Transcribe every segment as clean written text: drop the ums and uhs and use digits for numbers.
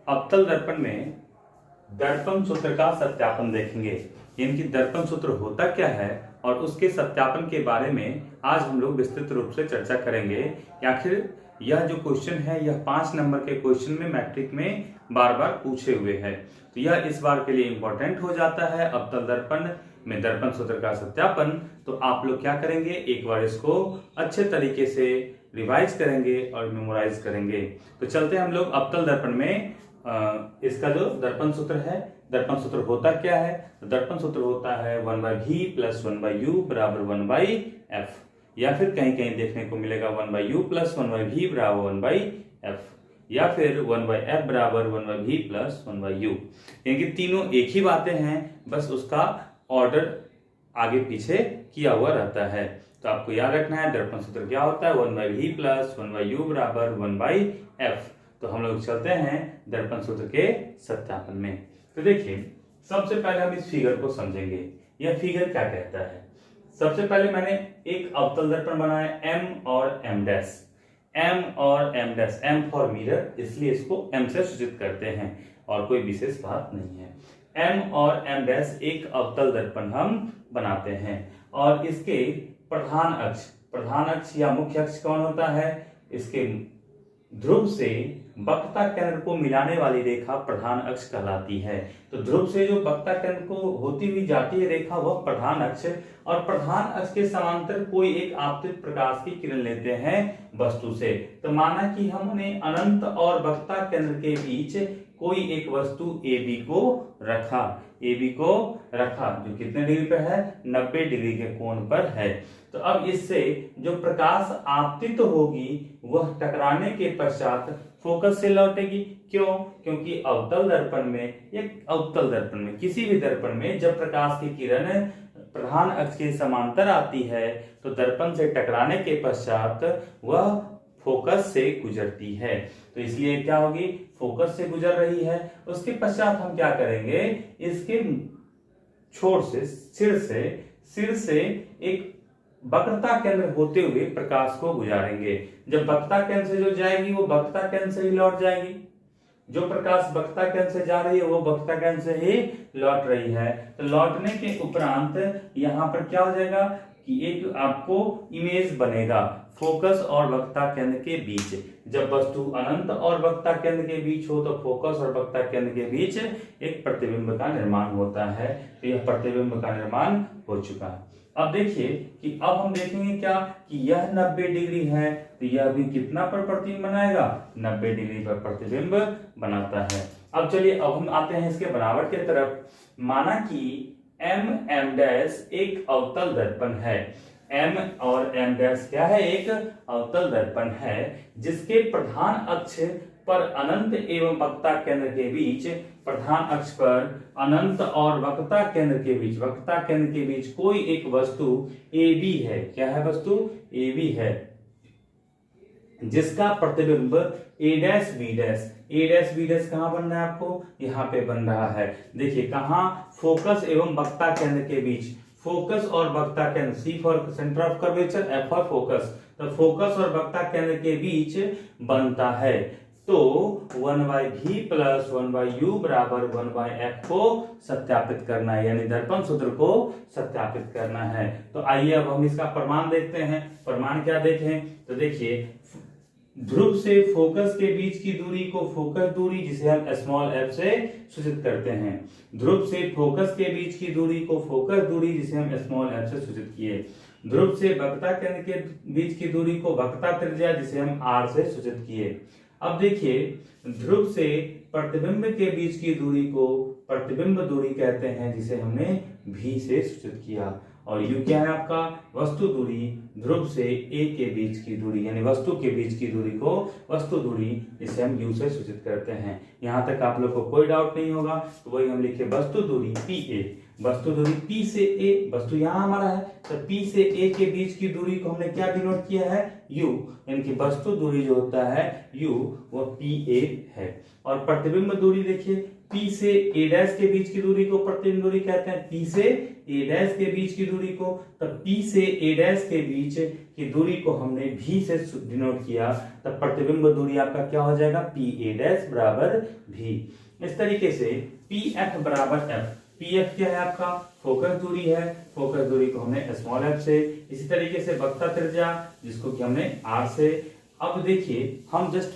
अवतल दर्पण में दर्पण सूत्र का सत्यापन देखेंगे। यानी कि दर्पण सूत्र होता क्या है और उसके सत्यापन के बारे में आज हम लोग विस्तृत रूप से चर्चा करेंगे। आखिर यह जो क्वेश्चन है यह 5 नंबर के क्वेश्चन में मैट्रिक में बार बार पूछे हुए हैं, तो यह इस बार के लिए इंपॉर्टेंट हो जाता है। अवतल दर्पण में दर्पण सूत्र का सत्यापन, तो आप लोग क्या करेंगे, एक बार इसको अच्छे तरीके से रिवाइज करेंगे और मेमोराइज करेंगे। तो चलते हैं हम लोग अवतल दर्पण में। इसका जो दर्पण सूत्र है, दर्पण सूत्र होता क्या है, तो दर्पण सूत्र होता है 1/v + 1/u = 1/f, या फिर कहीं कहीं देखने को मिलेगा 1/u + 1/v = 1/f, या फिर 1/f = 1/v + 1/u। यानी कि तीनों एक ही बातें हैं, बस उसका ऑर्डर आगे पीछे किया हुआ रहता है। तो आपको याद रखना है दर्पण सूत्र क्या होता है, 1/v + 1/u = 1/f। तो हम लोग चलते हैं दर्पण सूत्र के सत्यापन में। तो देखिए, सबसे पहले हम इस फिगर को समझेंगे। यह फिगर क्या कहता है। सबसे पहले मैंने एक अवतल दर्पण बनाया m और m डैश, m और m dash, m for mirror, इसलिए इसको m से सूचित करते हैं और कोई विशेष बात नहीं है। m और m डैश एक अवतल दर्पण हम बनाते हैं और इसके प्रधान अक्ष या मुख्य अक्ष कौन होता है, इसके ध्रुव से वक्रता केंद्र को मिलाने वाली रेखा प्रधान अक्ष कहलाती है। तो ध्रुव से जो वक्रता केंद्र को होती हुई जाती है रेखा वह प्रधान अक्ष, और प्रधान अक्ष के समांतर कोई एक आपतित प्रकाश की किरण लेते हैं वस्तु से। तो माना कि हमने अनंत और वक्रता केंद्र के बीच कोई एक वस्तु AB को रखा जो कितने डिग्री पर है, 90 डिग्री के कोण पर है। तो अब इससे जो प्रकाश आपतित होगी वह टकराने के पश्चात फोकस से लौटेगी। क्यों? क्योंकि अवतल दर्पण में किसी भी दर्पण में जब प्रकाश की किरण प्रधान अक्ष के समांतर आती है तो दर्पण से टकराने के पश्चात वह फोकस से गुजरती है। तो इसलिए क्या होगी, फोकस से गुजर रही है। उसके पश्चात हम क्या करेंगे, इसके छोर से सिर से एक वक्रता केंद्र होते हुए प्रकाश को गुजारेंगे। जब वक्रता केंद्र से जो जाएगी वो वक्रता केंद्र से ही लौट जाएगी। जो प्रकाश वक्रता केंद्र से जा रही है वो वक्रता केंद्र से ही लौट रही है। तो लौटने के उपरांत यहाँ पर क्या हो जाएगा कि एक आपको इमेज बनेगा फोकस और वक्रता केंद्र के बीच। जब वस्तु अनंत और वक्रता केंद्र के बीच हो तो फोकस और वक्रता केंद्र के बीच एक प्रतिबिंब का निर्माण होता है। तो यह प्रतिबिंब का निर्माण हो चुका है। अब देखिए कि अब हम देखेंगे क्या कि यह 90 डिग्री है, तो यह भी कितना पर प्रतिबिंब बनाएगा, 90 डिग्री पर प्रतिबिंब बनाता है। अब चलिए अब हम आते हैं इसके बनावट की तरफ। माना कि m डैश एक अवतल दर्पण है। m और m डैश क्या है, एक अवतल दर्पण है जिसके प्रधान अक्ष पर अनंत एवं वक्रता केंद्र के बीच, प्रधान अक्ष पर अनंत और वक्रता केंद्र के बीच कोई एक वस्तु AB है। क्या है वस्तु, AB है, जिसका प्रतिबिंब A डैश B डैश कहां बन रहा है आपको, यहाँ पे बन रहा है। देखिए कहां, फोकस एवं वक्रता केंद्र के बीच, फोकस और वक्रता केंद्र, C for centre of curvature, F for focus, तो फोकस और वक्रता केंद्र के बीच बनता है। तो 1/v + 1/u = 1/f को सत्यापित करना है, यानी दर्पण सूत्र को सत्यापित करना है। तो आइए अब हम इसका प्रमाण देखते हैं। प्रमाण क्या देखें, तो देखिए ध्रुव से फोकस के बीच की दूरी को फोकस दूरी, जिसे हम स्मॉल f से सूचित करते हैं। ध्रुव से फोकस के बीच की दूरी को फोकस दूरी, जिसे हम स्मॉल f से सूचित किए। ध्रुव से वक्रता केंद्र के बीच की दूरी को वक्रता त्रिज्या, जिसे हम r से सूचित किए। अब देखिए ध्रुव से प्रतिबिंब के बीच की दूरी को प्रतिबिंब दूरी कहते हैं, जिसे हमने v से सूचित किया। और u क्या है आपका, वस्तु दूरी, ध्रुव से a के बीच की दूरी, यानी वस्तु के बीच की दूरी को वस्तु दूरी, इसे हम u से सूचित करते हैं। यहाँ तक आप लोग को कोई डाउट नहीं होगा। तो वही हम लिखे वस्तु दूरी PA, वस्तु दूरी P से A, वस्तु यहाँ हमारा है, तो P से A के बीच की दूरी को हमने क्या डिनोट किया है, U, यानी कि वस्तु दूरी जो होता है U वो PA है। और प्रतिबिंब दूरी देखिए P से A डैश के बीच की दूरी को प्रतिबिंब दूरी कहते हैं, P से A डैश के बीच की दूरी को, तब P से A डैश के बीच की दूरी को हमने V से डिनोट किया, तब प्रतिबिंब दूरी आपका क्या हो जाएगा, PA डैश बराबर V। इस तरीके से PF बराबर F, PF क्या है आपका, फोकस दूरी है, फोकस दूरी को हमने स्मॉल f से, इसी तरीके से वक्ता त्रिज्या जिसको कि हमने r से। अब देखिए हम जस्ट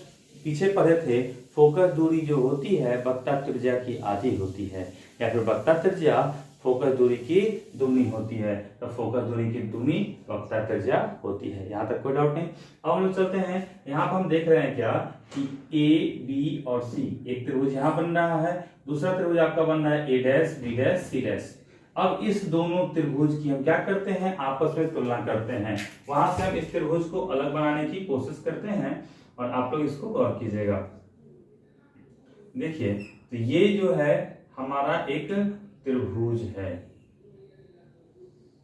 पीछे पढ़े थे फोकस दूरी जो होती है वक्ता त्रिज्या की आधी होती है, या फिर वक्ता त्रिज्या फोकस दूरी की दुगनी होती है, तो फोकस दूरी की दुगनी वक्ता त्रिज्या होती है। यहाँ तक कोई डाउट नहीं। अब हम लोग चलते हैं, यहाँ पर हम देख रहे हैं क्या कि A, B और C, एक त्रिभुज यहाँ बन रहा है, दूसरा त्रिभुज आपका बन रहा है A dash, B dash, C dash. अब इस दोनों त्रिभुज की हम क्या करते हैं, आपस में तुलना करते हैं, वहां से हम इस त्रिभुज को अलग बनाने की कोशिश करते हैं और आप लोग इसको गौर कीजिएगा। देखिए तो ये जो है हमारा एक त्रिभुज है,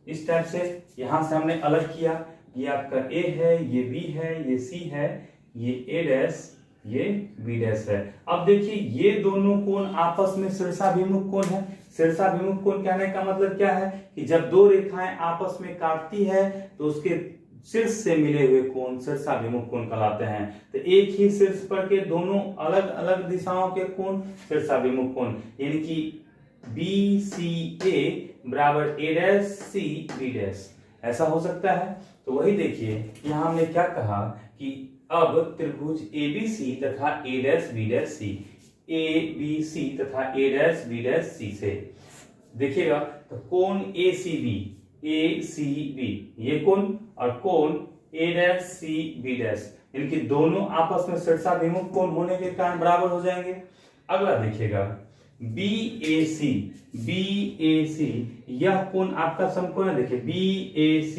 इस टाइप से यहां से हमने अलग किया, ये आपका A है, ये B है, ये C है, ये A डैश, ये B डैश है। अब देखिए ये दोनों कोण आपस में शीर्षाभिमुख कोण है। शीर्षाभिमुख कोण कहने का मतलब क्या है कि जब दो रेखाएं आपस में काटती है तो उसके शीर्ष से मिले हुए कोण शीर्षाभिमुख कोण कहलाते हैं। तो एक ही शीर्ष पर के दोनों अलग अलग दिशाओं के कोण शीर्षाभिमुख कोण, यानी कि BCA बराबर A dash C B dash, ऐसा हो सकता है। तो वही देखिए यहाँ हमने क्या कहा कि अब त्रिभुज ABC तथा A dash B dash C, ABC तथा A dash B dash C से देखिएगा तो कोण ACB ये कोण और कोण A dash C B dash, इनके दोनों आपस में शीर्षाभिमुख कोण होने के कारण बराबर हो जाएंगे। अगला देखिएगा BAC यह कोण आपका समकोण है। देखिए BAC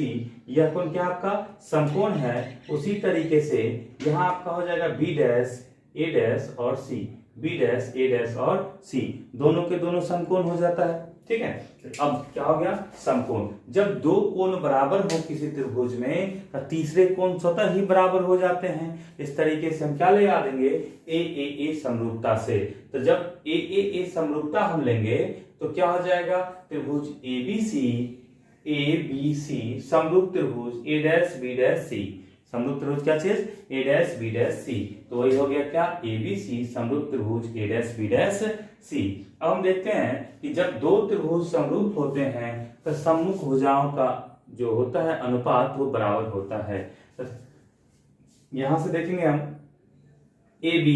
यह कोण क्या आपका समकोण है। उसी तरीके से यहाँ आपका हो जाएगा B डैश A डैश और C, B dash A dash और C, दोनों के दोनों समकोण हो जाता है। ठीक है, अब क्या हो गया, समकोण। जब दो कोण बराबर हो किसी त्रिभुज में तो तीसरे कोण स्वतः ही बराबर हो जाते हैं। इस तरीके से हम क्या ले आ देंगे, AAA समरूपता से। तो जब AAA समरूपता हम लेंगे तो क्या हो जाएगा, त्रिभुज ABC समरूप त्रिभुज A dash B dash C, समरूप त्रिभुज क्या चीज, A dash B dash C, तो वही हो गया क्या, ABC समरूप त्रिभुज A dash B dash C। अब हम देखते हैं कि जब दो त्रिभुज समरूप होते हैं तो सम्मुख भुजाओं का जो होता है अनुपात वो बराबर होता है। तो यहां से देखेंगे हम AB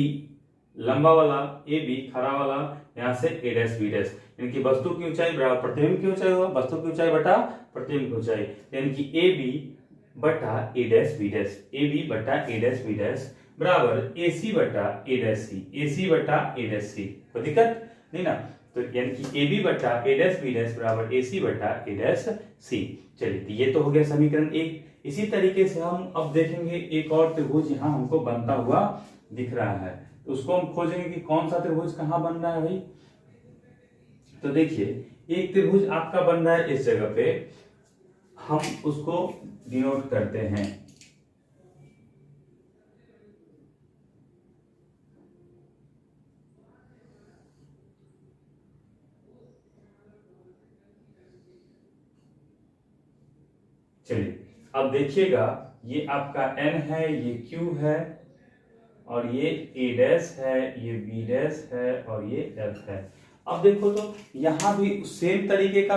लंबा वाला, AB खड़ा वाला, यहां से A डैश B डैश, यानी कि वस्तु की ऊंचाई बराबर प्रतिबिंब की ऊंचाई होगा, वस्तु की ऊंचाई बटा प्रतिबिंब की ऊंचाई, यानी कि AB बटा A dash B dash, AB बटा A डैश B डैश बराबर AC बटा A डैश C, AC बटा A डैश C। कोई दिक्कत नहीं ना, तो यानी कि AB बटा A डैश B डैश बराबर AC बटा A डैश C। चलिए तो ये तो हो गया समीकरण एक। इसी तरीके से हम अब देखेंगे एक और त्रिभुज यहाँ हमको बनता हुआ दिख रहा है, तो उसको हम खोजेंगे कि कौन सा त्रिभुज कहाँ बन रहा है भाई। तो देखिए एक त्रिभुज आपका बन रहा है इस जगह पे, हम उसको डिनोट करते हैं, चलिए अब देखिएगा ये आपका N है, ये Q है और ये A डैश है, ये B डैश है और ये F है। अब देखो तो यहाँ भी सेम तरीके का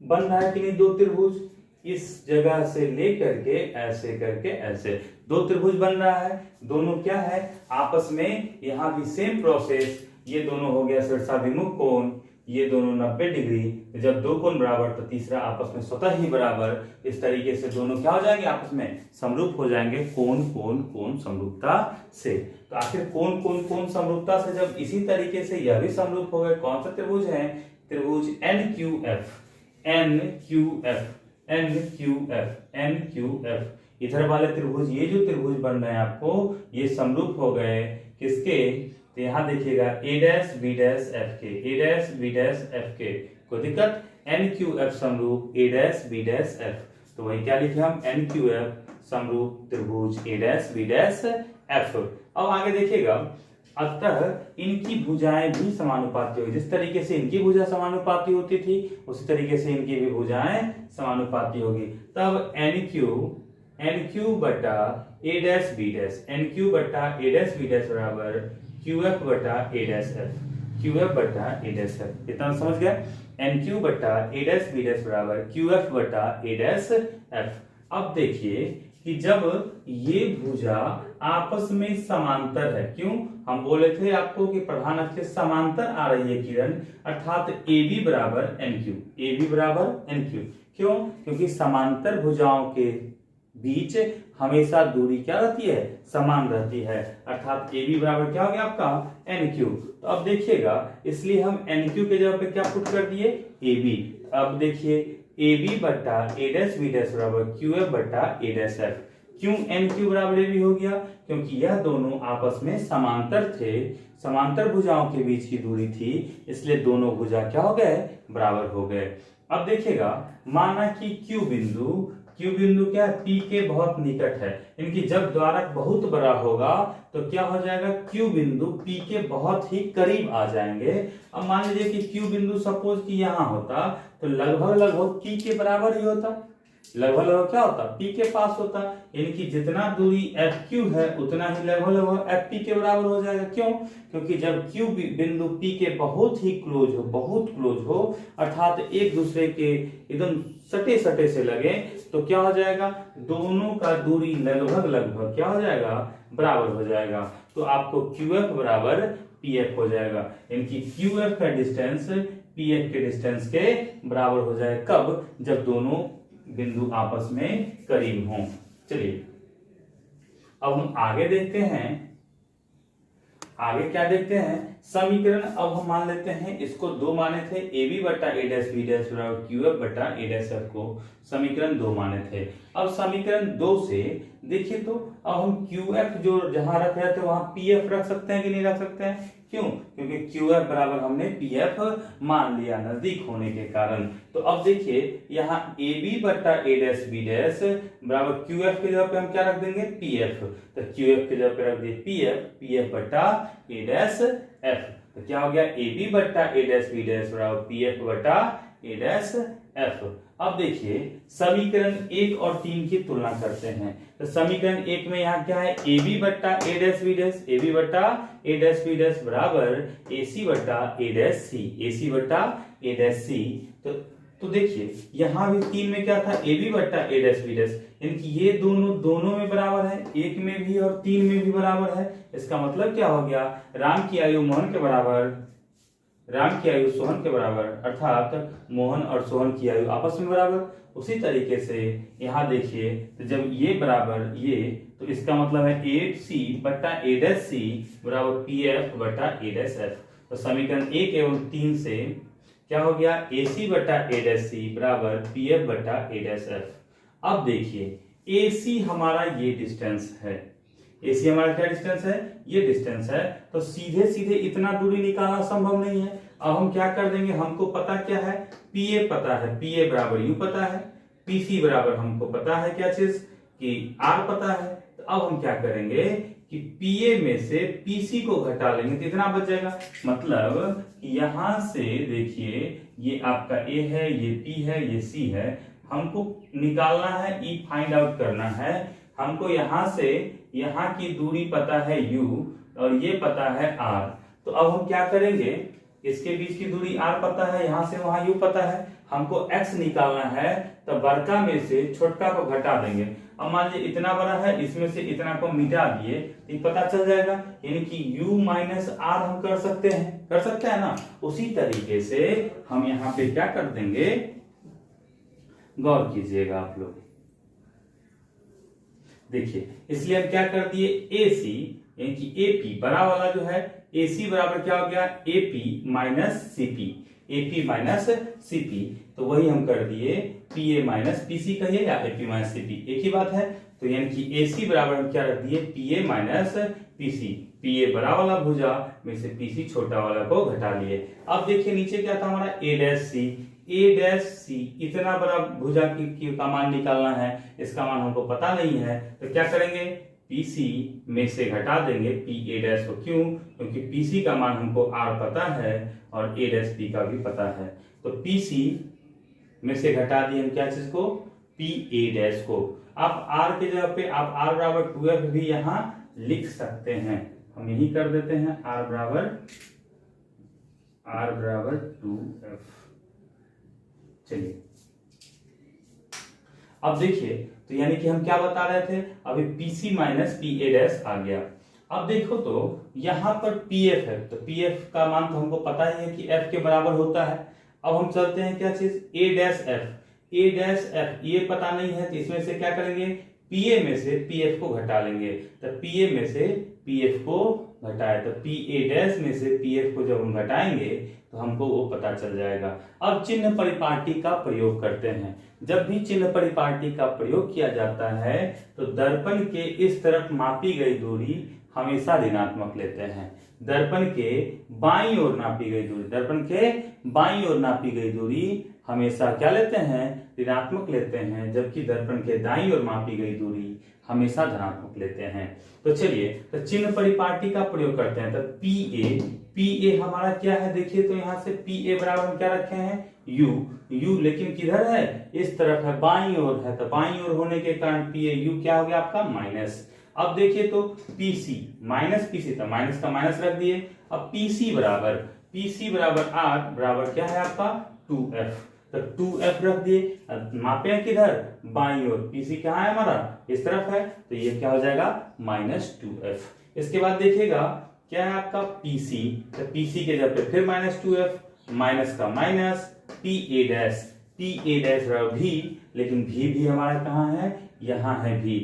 बन रहा है कि नहीं, दो त्रिभुज इस जगह से लेकर के ऐसे करके ऐसे दो त्रिभुज बन रहा है। दोनों क्या है आपस में, यहाँ भी सेम प्रोसेस, ये दोनों हो गया शीर्षाभिमुख कोण, ये दोनों 90 डिग्री। जब दो कोण बराबर तो तीसरा आपस में स्वतः ही बराबर, इस तरीके से दोनों क्या हो जाएंगे, आपस में समरूप हो जाएंगे, कोण कोण कोण समरूपता से। तो आखिर कोण कोण कोण समरूपता से जब इसी तरीके से यह भी समरूप हो गए, कौन सा त्रिभुज है, त्रिभुज NQF। इधर वाले त्रिभुज, ये जो त्रिभुज बन रहे हैं आपको, ये समरूप हो गए किसके, तो यहां देखिएगा A dash B dash F के, A dash B dash F के। कोई दिक्कत, NQF समरूप A dash B dash F, तो वही क्या लिखे हम, NQF समरूप त्रिभुज A dash B dash F। अब आगे देखिएगा अतः इनकी भुजाएं भी समानुपाती होगी। जिस तरीके से इनकी भुजा समानुपाती होती थी उसी तरीके से इनकी भी भुजाएं समानुपाती होगी। तब एन क्यू बटा A dash B dash, N Q बटा ए डैश बी डैश बराबर क्यू एफ बटा A dash F, Q F बटा ए डैश एफ। इतना समझ गया। एन क्यू बटा ए डैश बी डैश बराबर क्यू एफ बटा ए डैश एफ। अब देखिए कि जब ये भुजा आपस में समांतर है, क्यों हम बोले थे आपको कि प्रधान अक्ष के समांतर आ रही है किरण, अर्थात ए बी बराबर एन क्यू, ए बी बराबर एन क्यू। क्यों? क्योंकि समांतर भुजाओं के बीच हमेशा दूरी क्या रहती है? समान रहती है, अर्थात ए बी बराबर क्या हो गया आपका? N Q. तो अब देखिएगा, इसलिए हम एन क्यू के जगह पे क्या पुट कर दिए? A B. अब देखिए ए बी बटा ए डैश बी डैश बराबर क्यू एफ बटा ए डैश एफ। क्यों एन क्यू बराबर ए बी हो गया? क्योंकि यह दोनों आपस में समांतर थे, समांतर भुजाओं के बीच की दूरी थी, इसलिए दोनों भुजा क्या हो गए? बराबर हो गए। अब देखिएगा, माना कि क्यू बिंदु क्या है? पी के बहुत निकट है। इनकी जब द्वारक बहुत बड़ा होगा तो क्या हो जाएगा? क्यू बिंदु पी के बहुत ही करीब आ जाएंगे। अब मान लीजिए कि क्यू बिंदु सपोज कि यहाँ होता तो लगभग पी के बराबर ही होता, लगभग क्या होता? पी के पास होता। इनकी जितना दूरी एफ क्यू है उतना ही लगभग एफ पी के बराबर हो जाएगा। क्यों? क्योंकि जब क्यू बिंदु पी के बहुत ही क्लोज हो, बहुत क्लोज हो, अर्थात एक दूसरे के एकदम सटे सटे से लगे, तो क्या हो जाएगा? दोनों का दूरी लगभग क्या हो जाएगा? बराबर हो जाएगा। तो आपको क्यू एफ बराबर पी एफ हो जाएगा। इनकी क्यू एफ का डिस्टेंस पी एफ के डिस्टेंस के बराबर हो जाएगा। कब? जब दोनों बिंदु आपस में करीब हों। चलिए अब हम आगे देखते हैं, आगे क्या देखते हैं? समीकरण। अब हम मान लेते हैं, इसको दो माने थे, ए बी बटा ए डैश बी डैश बराबर क्यू एफ बटा ए डैश एफ को समीकरण 2 माने थे। अब समीकरण 2 से देखिए तो अब हम क्यू एफ जो जहां रख रहे थे वहां पी एफ रख सकते हैं कि नहीं रख सकते हैं? क्यों? क्योंकि क्यू एफ बराबर हमने पी एफ मान लिया नजदीक होने के कारण। तो अब देखिए यहाँ ए बी बटा ए डैश बी डैश बराबर क्यू एफ के जगह पे हम क्या रख देंगे? P F. तो क्यू एफ के जगह पे रख दिए पी एफ बटा ए डैश एफ। तो क्या हो गया? ए बी बटा ए डैश बी डैश बराबर पी एफ बटा ए डैश एफ। अब देखिए समीकरण 1 और 3 की तुलना करते हैं। तो समीकरण 1 में यहाँ क्या है? ए बी बट्टा A dash B dash, A B बट्टा ए डैश बी डैश बराबर ए सी बट्टा ए डैश सी, ए सी बट्टा ए डैश सी। तो देखिए यहाँ भी 3 में क्या था? ए बी बट्टा ए डैश बी डैश। इनकी ये दोनों में बराबर है, 1 में भी और 3 में भी बराबर है। इसका मतलब क्या हो गया? राम की आयु मोहन के बराबर, राम की आयु सोहन के बराबर, अर्थात मोहन और सोहन की आयु आपस में बराबर। उसी तरीके से यहाँ देखिए, तो जब ये बराबर ये, तो इसका मतलब है 8c बट्टा ए डैश सी बराबर पी एफ बट्टा ए डैश एफ। तो समीकरण 1 एवं 3 से क्या हो गया? AC बट्टा ए डैश सी बराबर पी एफ बट्टा ए डैश एफ। अब देखिए AC हमारा ये डिस्टेंस है, AC हमारा क्या डिस्टेंस है? ये डिस्टेंस है। तो सीधे सीधे इतना दूरी निकालना संभव नहीं है। अब हम क्या कर देंगे? हमको पता क्या है? PA पता है, PA बराबर U पता है, PC बराबर हमको पता है क्या चीज कि R पता है। तो अब हम क्या करेंगे कि PA में से PC को घटा लेंगे तो इतना बच जाएगा। मतलब यहां से देखिए ये आपका A है, ये P है, ये C है। हमको निकालना है, E फाइंड आउट करना है। हमको यहां से यहाँ की दूरी पता है U और ये पता है R। तो अब हम क्या करेंगे? इसके बीच की दूरी R पता है, यहां से वहां U पता है, हमको X निकालना है। तो बड़का में से छोटका को घटा देंगे। अब मान लीजिए इतना बड़ा है, इसमें से इतना को मिटा दिए तो पता चल जाएगा, यानी कि U माइनस R हम कर सकते हैं ना। उसी तरीके से हम यहाँ पे क्या कर देंगे? गौर कीजिएगा आप लोग, देखिए इसलिए हम क्या कर दिए? AC यानी कि AP बड़ा वाला जो है AC बराबर क्या हो गया? AP minus CP, AP minus CP। तो वही हम कर दिए PA माइनस PC कहिए या AP माइनस CP, एक ही बात है। तो यानी कि AC बराबर हम क्या रख दिए? PA minus PC। PA बड़ा वाला भुजा में से PC छोटा वाला को घटा लिए। अब देखिए नीचे क्या था हमारा? A dash C, A dash C, इतना बड़ा भुजा का मान निकालना है, इसका मान हमको पता नहीं है। तो क्या करेंगे? पीसी में से घटा देंगे पी ए डैश को। क्यों? क्योंकि पीसी का मान हमको आर पता है और ए डैश पी का भी पता है। तो पीसी में से घटा दिए हम क्या चीज को? पी ए डैश को। आप आर के जगह पे आप आर बराबर 2f भी यहां लिख सकते हैं। हम यही कर देते हैं, आर बराबर 2f। चलिए अब देखिए, तो यानी कि हम क्या बता रहे थे, अभी PC minus P A dash आ गया। अब देखो तो यहां पर पीएफ है, तो पीएफ का मान तो हमको पता ही है कि एफ के बराबर होता है। अब हम चलते हैं क्या चीज, ए डैश एफ, ये पता नहीं है तो इसमें से क्या करेंगे, पीए में से पीएफ को घटा लेंगे। तो पीए में से पीएफ को घटाए, तो पीए डैश में से पीएफ को जब हम घटाएंगे तो हमको वो पता चल जाएगा। अब चिन्ह परिपाटी का प्रयोग करते हैं। जब भी चिन्ह परिपाटी का प्रयोग किया जाता है तो दर्पण के इस तरफ मापी गई दूरी हमेशा ऋणात्मक लेते हैं। दर्पण के बाईं ओर नापी गई दूरी हमेशा क्या लेते हैं, ऋणात्मक लेते हैं, जबकि दर्पण के दाईं ओर मापी गई दूरी हमेशा धनात्मक लेते हैं। तो चलिए, तो चिन्ह परिपाटी का प्रयोग करते हैं। तो पीए हमारा क्या है, देखिए तो यहां से पीए बराबर हम क्या रखे हैं, यू, लेकिन किधर है, इस तरफ है, बाईं ओर है। तो बाईं ओर होने के कारण पीए यू क्या हो गया आपका माइनस। अब देखिए तो पीसी माइनस पीसी, तो माइनस का माइनस रख दिए। अब पीसी बराबर आर बराबर क्या है आपका 2f, तो 2f रख दिए। मापे किधर, बाईं ओर, पीसी कहाँ है हमारा, इस तरफ है, तो ये क्या हो जाएगा -2f। इसके बाद देखिएगा क्या है आपका पीसी, तो पीसी के जगह पे फिर -2f, माइनस का माइनस, पी ए डैश भी, लेकिन भी हमारा कहाँ है, यहाँ है भी,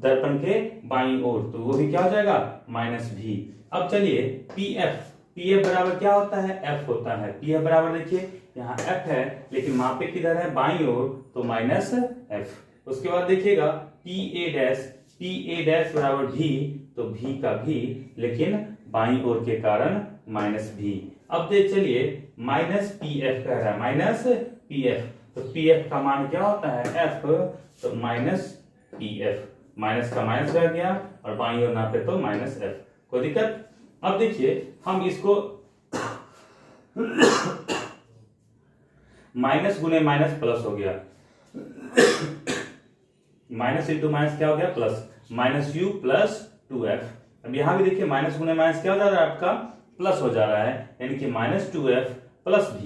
दर्पण के बाईं ओर, तो वो भी क्या हो जाएगा -v। अब चलिए पीएफ बराबर क्या होता है, f होता है। पीएफ बराबर देखिए यहाँ f है, लेकिन मापे किधर है, बाईं ओर, तो -f। उसके बाद देखिएगा पी ए डैश बराबर भी, तो भी का भी, लेकिन बाईं ओर के कारण -v। अब देख चलिए -pf कह रहा है, -pf, तो pf का मान क्या होता है f, तो -pf, माइनस का माइनस रह गया और बाईं ओर नापे तो -f। कोई दिक्कत? अब देखिए हम इसको माइनस गुने माइनस प्लस हो गया, माइनस इंटू माइनस क्या हो गया प्लस, -u प्लस 2f। अब यहां भी देखिए माइनस गुने माइनस क्या हो जा रहा है आपका, प्लस हो जा रहा है, यानी कि -2f प्लस v।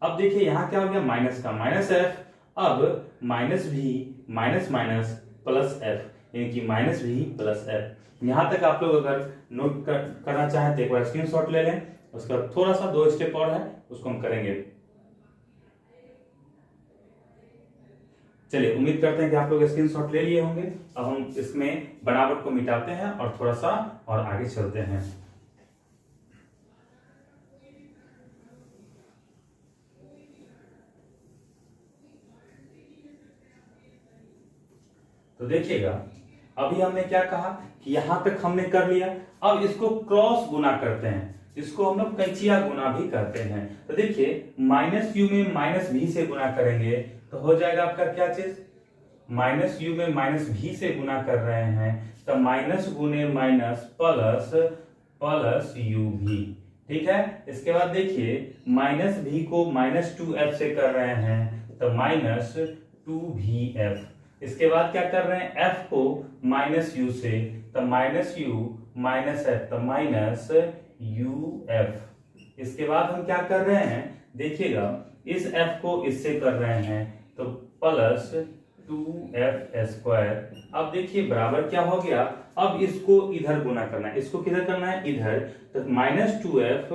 अब देखिए यहां क्या हो गया, माइनस का माइनस f, अब -v minus minus plus f, यानी कि -v प्लस f। यहां तक आप लोग अगर नोट करना चाहें तो एक बार स्क्रीनशॉट ले लें। उसका थोड़ा सा 2 स्टेप और है, उसको हम करेंगे। चलिए, उम्मीद करते हैं कि आप लोग स्क्रीनशॉट ले लिए होंगे। अब हम इसमें बनावट को मिटाते हैं और थोड़ा सा और आगे चलते हैं। तो देखिएगा अभी हमने क्या कहा कि यहां तक हमने कर लिया। अब इसको क्रॉस गुना करते हैं, इसको हम लोग कैंचिया गुना भी करते हैं। तो देखिए -u में -v से गुना करेंगे तो हो जाएगा आपका क्या चीज, -u में -v से गुना कर रहे हैं तो माइनस गुने माइनस प्लस uv, ठीक है। इसके बाद देखिए -v को -2f से कर रहे हैं तो -2vf। इसके बाद क्या कर रहे हैं, f को -u से, तो -u -f, तो -uf। इसके बाद हम क्या कर रहे हैं, देखिएगा इस f को इससे कर रहे हैं तो +2f²। अब देखिए बराबर क्या हो गया, अब इसको इधर गुना करना है, इसको किधर करना है, इधर, तो -2f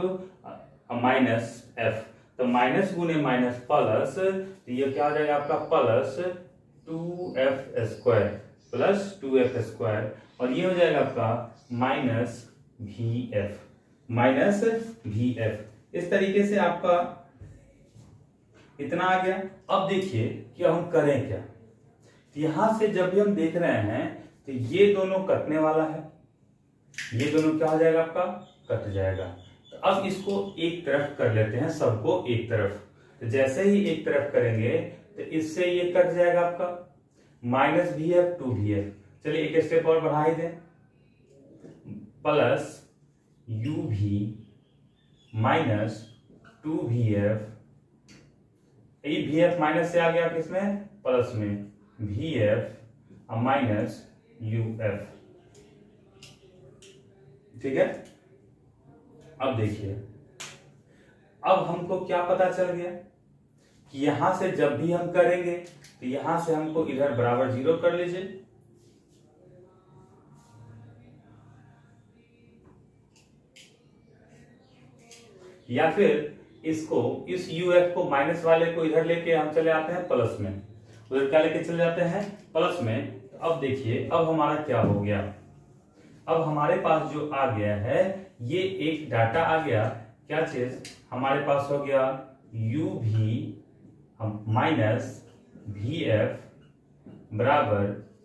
-f, तो माइनस गुने माइनस प्लस, तो ये क्या हो जाएगा आपका +2f², और ये हो जाएगा आपका -vf। इस तरीके से आपका इतना आ गया। अब देखिए कि हम करें क्या, यहां से जब भी हम देख रहे हैं तो ये दोनों कटने वाला है, ये दोनों क्या हो जाएगा आपका, कट जाएगा। तो अब इसको एक तरफ कर लेते हैं, सबको एक तरफ। तो जैसे ही एक तरफ करेंगे तो इससे ये कट जाएगा आपका -vf 2vf। चलिए एक स्टेप और बढ़ा ही दें, प्लस यू भी माइनस 2vf, ये vf माइनस से आ गया किसमें, प्लस में, vf माइनस uf। ठीक है, अब देखिए, अब हमको क्या पता चल गया कि यहां से जब भी हम करेंगे तो यहां से हमको इधर बराबर 0 कर लीजिए, या फिर इसको, इस uf को माइनस वाले को इधर लेके हम चले आते हैं प्लस में, उधर क्या लेके चले जाते हैं, प्लस में। तो अब देखिए, अब हमारा क्या हो गया, अब हमारे पास जो आ गया है ये एक डाटा आ गया, क्या चीज हमारे पास हो गया, u भी माइनस vf बराबर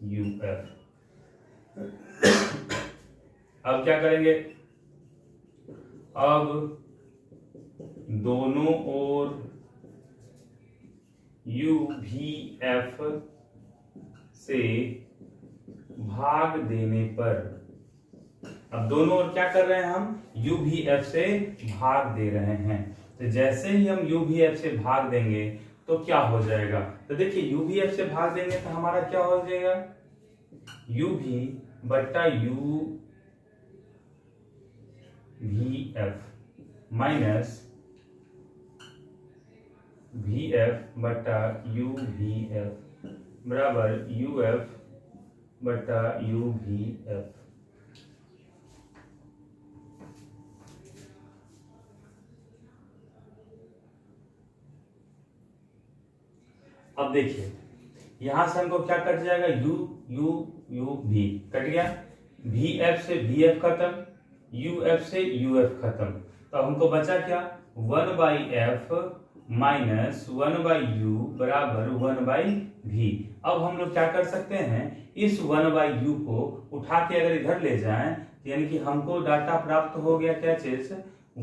uf। अब क्या करेंगे, अब दोनों ओर uvf से भाग देने पर, अब दोनों ओर क्या कर रहे हैं हम, uvf से भाग दे रहे हैं। तो जैसे ही हम uvf से भाग देंगे तो क्या हो जाएगा, तो देखिए uvf से भाग देंगे तो हमारा क्या हो जाएगा, uv बट्टा uvf माइनस vf बटा uvf बराबर uf बटा uvf। अब देखिए, यहां से हमको क्या कट जाएगा, u v कट गया, vf से vf खत्म, uf से uf खत्म, तो हमको बचा क्या, 1/f माइनस 1/u बराबर 1/v। अब हम लोग क्या कर सकते हैं, इस 1/u को उठा के अगर इधर ले जाएं, यानी कि हमको डाटा प्राप्त हो गया क्या चीज,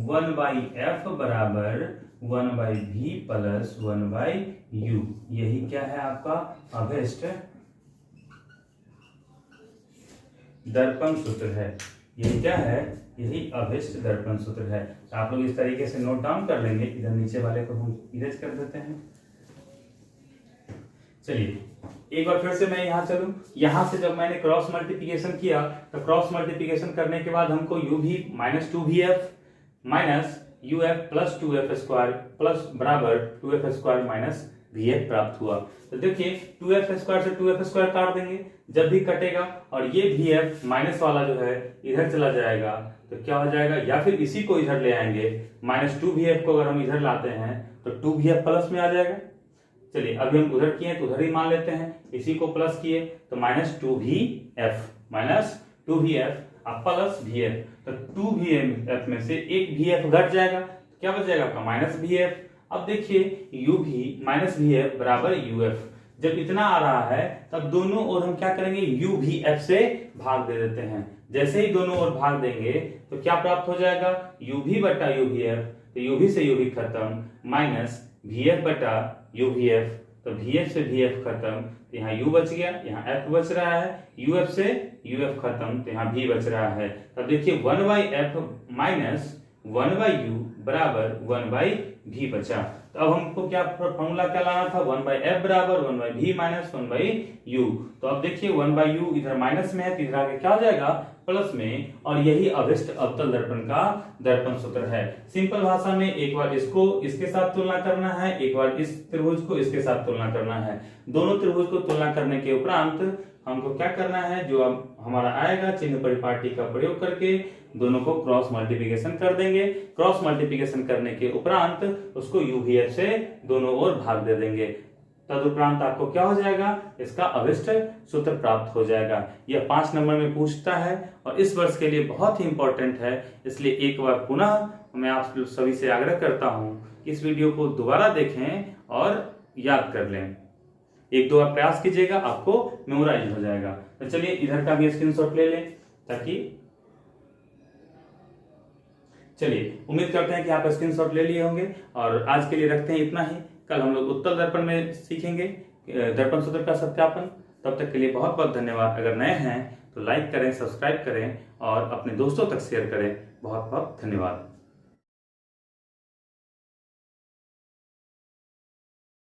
1/f बराबर 1/v प्लस 1/u। यही क्या है आपका अभिष्ट दर्पण सूत्र है, यही क्या है, यही अभिष्ट दर्पण सूत्र है। तो आप लोग इस तरीके से नोट डाउन कर लेंगे, इधर नीचे वाले को हम इरेज कर देते हैं। चलिए एक बार फिर से मैं यहां चलूं, यहां से जब मैंने क्रॉस मल्टीप्लिकेशन किया तो क्रॉस मल्टीप्लिकेशन करने के बाद हमको u भी minus 2vf minus uf plus 2f square plus बराबर 2f स्क्वायर माइनस vf प्राप्त हुआ। तो देखिए 2f स्क्वायर से 2f स्क्वायर काट देंगे, जब भी कटेगा और ये vf माइनस वाला जो है इधर चला जाएगा तो क्या हो जाएगा, या फिर इसी को इधर ले आएंगे, माइनस 2vf को अगर हम इधर लाते हैं तो 2vf प्लस में आ जाएगा। चलिए अभी हम उधर किए तो उधर ही मान लेते हैं, इसी को प्लस किए तो माइनस 2vf अब प्लस vf, तो 2vf में से एक vf घट जाएगा तो क्या बच जाएगा आपका माइनस vf। अब देखिए u भी माइनस vf बराबर uf, जब इतना आ रहा है तब दोनों ओर हम क्या करेंगे, u भी f से भाग दे देते हैं। जैसे ही दोनों ओर भाग देंगे तो क्या प्राप्त हो जाएगा, u भी बटा u भी f, तो u भी से u भी खत्म माइनस vf बटा u भी f, तो vf से vf खत्म, तो यहाँ u बच गया, यहाँ f बच रहा है, uf से uf खत्म, तो यहाँ v बच रहा है। तब देखिए 1/f माइनस 1/u बराबर 1/v बचा। तो अब हमको क्या फॉर्मूला क्या लाना था, 1/f बराबर 1/v माइनस 1/u। तो अब देखिए 1/u इधर माइनस में है तो इधर आगे क्या हो जाएगा प्लस में, और यही अभिष्ट अवतल दर्पण का दर्पण सूत्र है। सिंपल भाषा में एक बार इसको इसके साथ तुलना करना है, एक बार इस त्रिभुज को इसके साथ तुलना करना है। दोनों त्रिभुज को तुलना करने के उपरांत हमको क्या करना है, जो अब हमारा आएगा चिन्ह परिपाटी का प्रयोग करके दोनों को क्रॉस मल्टीप्लिकेशन कर देंगे। क्रॉस मल्टीप्लिकेशन करने के उपरांत उसको uvf से दोनों ओर भाग दे देंगे, तदुपरांत आपको क्या हो जाएगा, इसका अभिष्ट सूत्र प्राप्त हो जाएगा। यह 5 नंबर में पूछता है और इस वर्ष के लिए बहुत ही इंपॉर्टेंट है, इसलिए एक बार पुनः मैं आप सभी से आग्रह करता हूं कि इस वीडियो को दोबारा देखें और याद कर लें। 1-2 बार प्रयास कीजिएगा, आपको मेमोराइज हो जाएगा। तो चलिए इधर का भी स्क्रीनशॉट ले लें, ताकि चलिए उम्मीद करते हैं कि आप स्क्रीनशॉट ले लिए होंगे। और आज के लिए रखते हैं इतना ही, कल हम लोग उत्तल दर्पण में सीखेंगे दर्पण सूत्र का सत्यापन। तब तक के लिए बहुत बहुत धन्यवाद। अगर नए हैं तो लाइक करें, सब्सक्राइब करें और अपने दोस्तों तक शेयर करें। बहुत बहुत धन्यवाद।